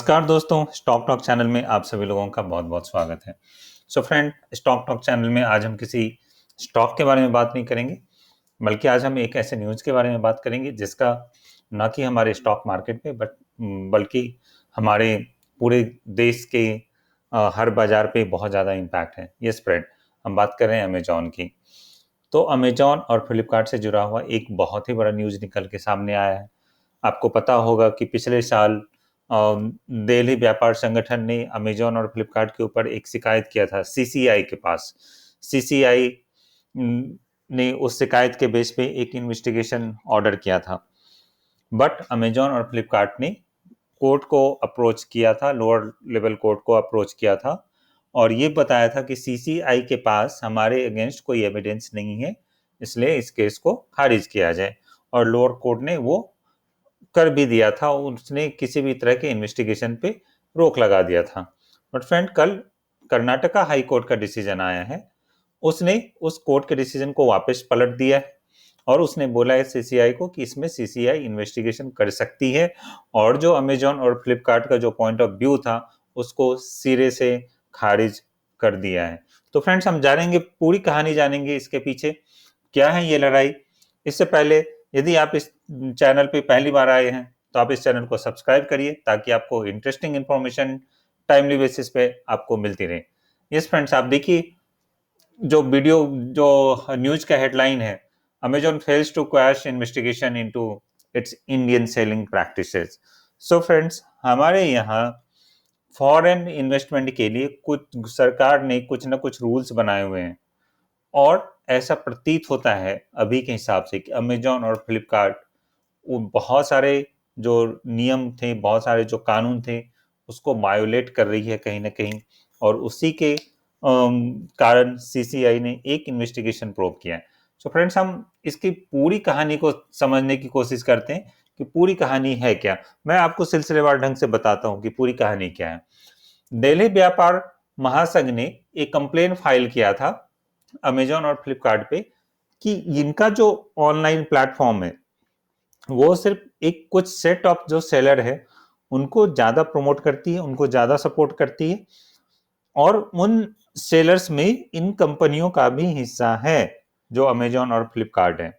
नमस्कार दोस्तों, stock talk channel में आप सभी लोगों का बहुत बहुत स्वागत है। So friend, stock talk channel में आज हम किसी स्टॉक के बारे में बात नहीं करेंगे, बल्कि आज हम एक ऐसे न्यूज़ के बारे में बात करेंगे जिसका न कि हमारे स्टॉक मार्केट पे बल्कि हमारे पूरे देश के हर बाजार पे बहुत ज़्यादा इम्पैक्ट है। ये स्प्रेड हम बात कर रहे हैं अमेजॉन की। तो अमेजॉन और फ्लिपकार्ट से जुड़ा हुआ एक बहुत ही बड़ा न्यूज़ निकल के सामने आया है। आपको पता होगा कि पिछले साल दिल्ली व्यापार संगठन ने अमेजॉन और फ्लिपकार्ट के ऊपर एक शिकायत किया था सीसीआई के पास। सीसीआई ने उस शिकायत के बेस पे एक इन्वेस्टिगेशन ऑर्डर किया था, बट अमेजॉन और फ्लिपकार्ट ने कोर्ट को अप्रोच किया था, लोअर लेवल कोर्ट को अप्रोच किया था और ये बताया था कि सीसीआई के पास हमारे अगेंस्ट कोई एविडेंस नहीं है, इसलिए इस केस को खारिज किया जाए। और लोअर कोर्ट ने वो कर भी दिया था, उसने किसी भी तरह के इन्वेस्टिगेशन पे रोक लगा दिया था। बट फ्रेंड, कल कर्नाटका हाई कोर्ट का डिसीजन आया है। उसने उस कोर्ट के डिसीजन को वापस पलट दिया है और उसने बोला है सीसीआई को कि इसमें सीसीआई इन्वेस्टिगेशन कर सकती है और जो अमेजॉन और फ्लिपकार्ट का जो पॉइंट ऑफ व्यू था उसको सिरे से खारिज कर दिया है। तो फ्रेंड्स, हम जानेंगे, पूरी कहानी जानेंगे इसके पीछे क्या है ये लड़ाई। इससे पहले यदि आप इस चैनल पे पहली बार आए हैं तो आप इस चैनल को सब्सक्राइब करिए ताकि आपको इंटरेस्टिंग इंफॉर्मेशन टाइमली बेसिस पे आपको मिलती रहे। यस फ्रेंड्स, आप देखिए जो वीडियो, जो न्यूज का हेडलाइन है, Amazon fails to quash investigation into its Indian selling practices. So friends, हमारे यहाँ फॉरेन इन्वेस्टमेंट के लिए कुछ सरकार ने कुछ ना कुछ रूल्स बनाए हुए हैं और ऐसा प्रतीत होता है अभी के हिसाब से कि अमेजॉन और फ्लिपकार्ट वो बहुत सारे जो नियम थे, बहुत सारे जो कानून थे, उसको वायोलेट कर रही है कहीं ना कहीं। और उसी के कारण सीसीआई ने एक इन्वेस्टिगेशन प्रोब किया है। सो फ्रेंड्स, हम इसकी पूरी कहानी को समझने की कोशिश करते हैं कि पूरी कहानी है क्या। मैं आपको सिलसिलेवार ढंग से बताता हूँ कि पूरी कहानी क्या है। दिल्ली व्यापार महासंघ ने एक कंप्लेन फाइल किया था अमेजॉन और फ्लिपकार्ट पे कि इनका जो ऑनलाइन प्लेटफॉर्म है वो सिर्फ एक कुछ सेट ऑफ जो सेलर है उनको ज्यादा प्रमोट करती है, उनको ज्यादा सपोर्ट करती है और उन सेलर्स में इन कंपनियों का भी हिस्सा है जो अमेजॉन और फ्लिपकार्ट है।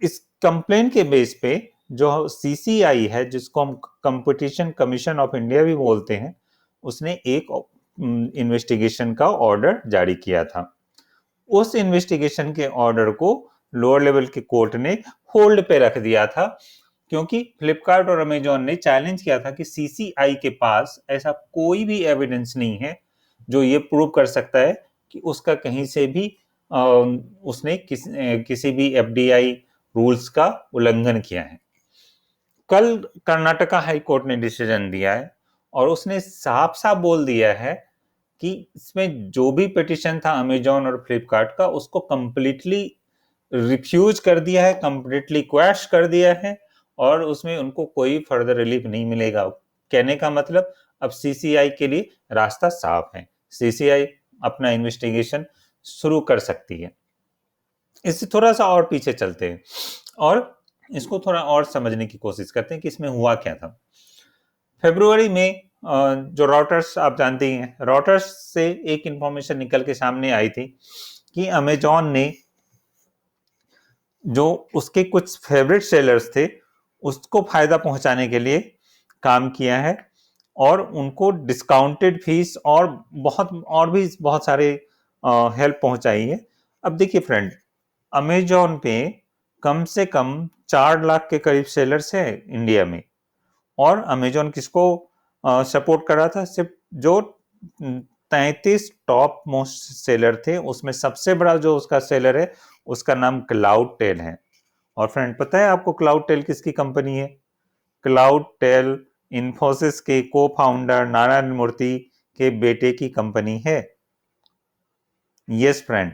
इस कंप्लेन के बेस पे जो सीसीआई है, जिसको हम कंपटीशन कमीशन ऑफ इंडिया भी बोलते हैं, उसने एक इन्वेस्टिगेशन का ऑर्डर जारी किया था। उस इन्वेस्टिगेशन के ऑर्डर को लोअर लेवल के कोर्ट ने होल्ड पे रख दिया था क्योंकि फ्लिपकार्ट और अमेजॉन ने चैलेंज किया था कि सीसीआई के पास ऐसा कोई भी एविडेंस नहीं है जो ये प्रूव कर सकता है कि उसका कहीं से भी उसने किसी भी एफडीआई रूल्स का उल्लंघन किया है। कल कर्नाटका हाई कोर्ट ने डिसीजन दिया है और उसने साफ साफ बोल दिया है कि इसमें जो भी पिटिशन था अमेजॉन और फ्लिपकार्ट का उसको कंप्लीटली रिफ्यूज कर दिया है, कंप्लीटली क्वैश कर दिया है और उसमें उनको कोई फर्दर रिलीफ नहीं मिलेगा। कहने का मतलब अब सीसीआई के लिए रास्ता साफ है, सीसीआई अपना इन्वेस्टिगेशन शुरू कर सकती है। इससे थोड़ा सा और पीछे चलते हैं और इसको थोड़ा और समझने की कोशिश करते हैं कि इसमें हुआ क्या था। फरवरी में जो रॉटर्स, आप जानते ही हैं, रॉटर्स से एक इंफॉर्मेशन निकल के सामने आई थी कि अमेजॉन ने जो उसके कुछ फेवरेट सेलर्स थे उसको फायदा पहुंचाने के लिए काम किया है और उनको डिस्काउंटेड फीस और भी बहुत सारे हेल्प पहुंचाई है। अब देखिए फ्रेंड, अमेजॉन पे कम से कम 4 लाख के करीब सेलर्स है इंडिया में और अमेजॉन किसको सपोर्ट कर रहा था? सिर्फ जो 33 टॉप मोस्ट सेलर थे उसमें सबसे बड़ा जो उसका सेलर है उसका नाम क्लाउड टेल है। और फ्रेंड, पता है आपको क्लाउड टेल किसकी कंपनी है? क्लाउड टेल इन्फोसिस के को फाउंडर नारायण मूर्ति के बेटे की कंपनी है। यस फ्रेंड,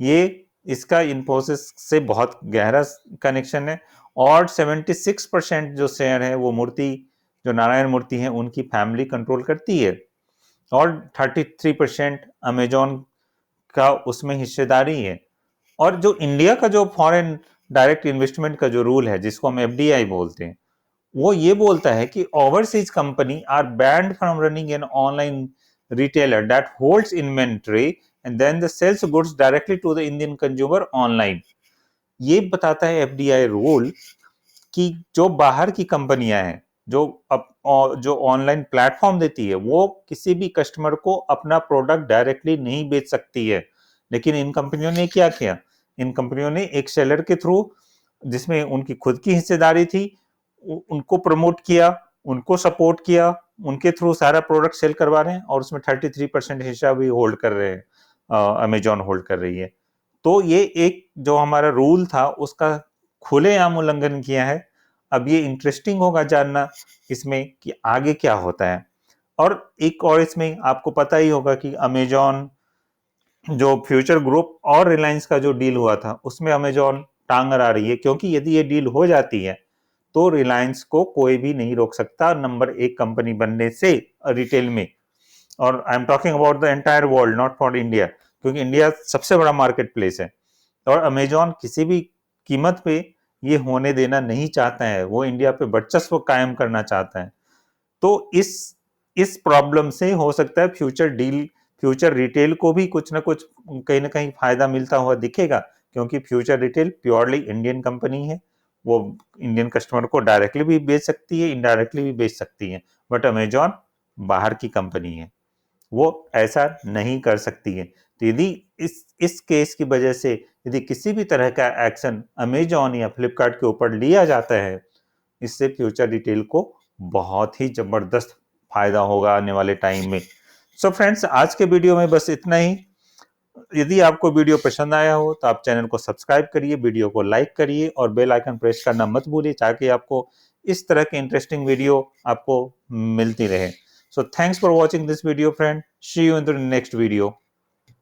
ये इसका इन्फोसिस से बहुत गहरा कनेक्शन है और 76% जो शेयर है वो मूर्ति, जो नारायण मूर्ति है, उनकी फैमिली कंट्रोल करती है और 33% अमेजॉन का उसमें हिस्सेदारी है। और जो इंडिया का जो फॉरेन डायरेक्ट इन्वेस्टमेंट का जो रूल है जिसको हम एफडीआई बोलते हैं, वो ये बोलता है कि overseas company are banned from running an online retailer that holds inventory and then the sells goods directly to the Indian consumer online. ये बताता है एफडीआई रूल कि जो बाहर की कंपनियां हैं, जो ऑनलाइन प्लेटफॉर्म देती है, वो किसी भी कस्टमर को अपना प्रोडक्ट डायरेक्टली नहीं बेच सकती है। लेकिन इन कंपनियों ने क्या किया, इन कंपनियों ने एक सेलर के थ्रू, जिसमें उनकी खुद की हिस्सेदारी थी, उनको प्रमोट किया, उनको सपोर्ट किया, उनके थ्रू सारा प्रोडक्ट सेल करवा रहे हैं और उसमें 33% हिस्सा भी होल्ड कर रहे हैं, अमेजॉन होल्ड कर रही है। तो ये एक जो हमारा रूल था उसका खुलेआम उल्लंघन किया है। अब ये इंटरेस्टिंग होगा जानना इसमें कि आगे क्या होता है। और एक और इसमें आपको पता ही होगा कि अमेजॉन, जो फ्यूचर ग्रुप और रिलायंस का जो डील हुआ था, उसमें अमेजॉन टांग अड़ा रही है, क्योंकि यदि ये डील हो जाती है तो रिलायंस को कोई भी नहीं रोक सकता नंबर 1 कंपनी बनने से रिटेल में। और I am talking about the entire world, not for India, क्योंकि इंडिया सबसे बड़ा मार्केट प्लेस है और अमेजॉन किसी भी कीमत पे ये होने देना नहीं चाहता है, वो इंडिया पे वर्चस्व कायम करना चाहता है। तो इस प्रॉब्लम से हो सकता है फ्यूचर रिटेल को भी कुछ ना कुछ, कहीं ना कहीं फायदा मिलता हुआ दिखेगा, क्योंकि future retail purely Indian company है। वो इंडियन कस्टमर को डायरेक्टली भी बेच सकती है, इनडायरेक्टली भी बेच सकती है, बट अमेजॉन बाहर की कंपनी है, वो ऐसा नहीं कर सकती है। तो यदि इस केस की वजह से यदि किसी भी तरह का एक्शन अमेजॉन या फ्लिपकार्ट के ऊपर लिया जाता है, इससे फ्यूचर रिटेल को बहुत ही जबरदस्त फायदा होगा आने वाले टाइम में। सो फ्रेंड्स, आज के वीडियो में बस इतना ही। यदि आपको वीडियो पसंद आया हो तो आप चैनल को सब्सक्राइब करिए, वीडियो को लाइक करिए और बेल आइकन प्रेस करना मत भूलिए, ताकि आपको इस तरह के इंटरेस्टिंग वीडियो आपको मिलती रहे। So thanks for watching this video friend, see you in the next video.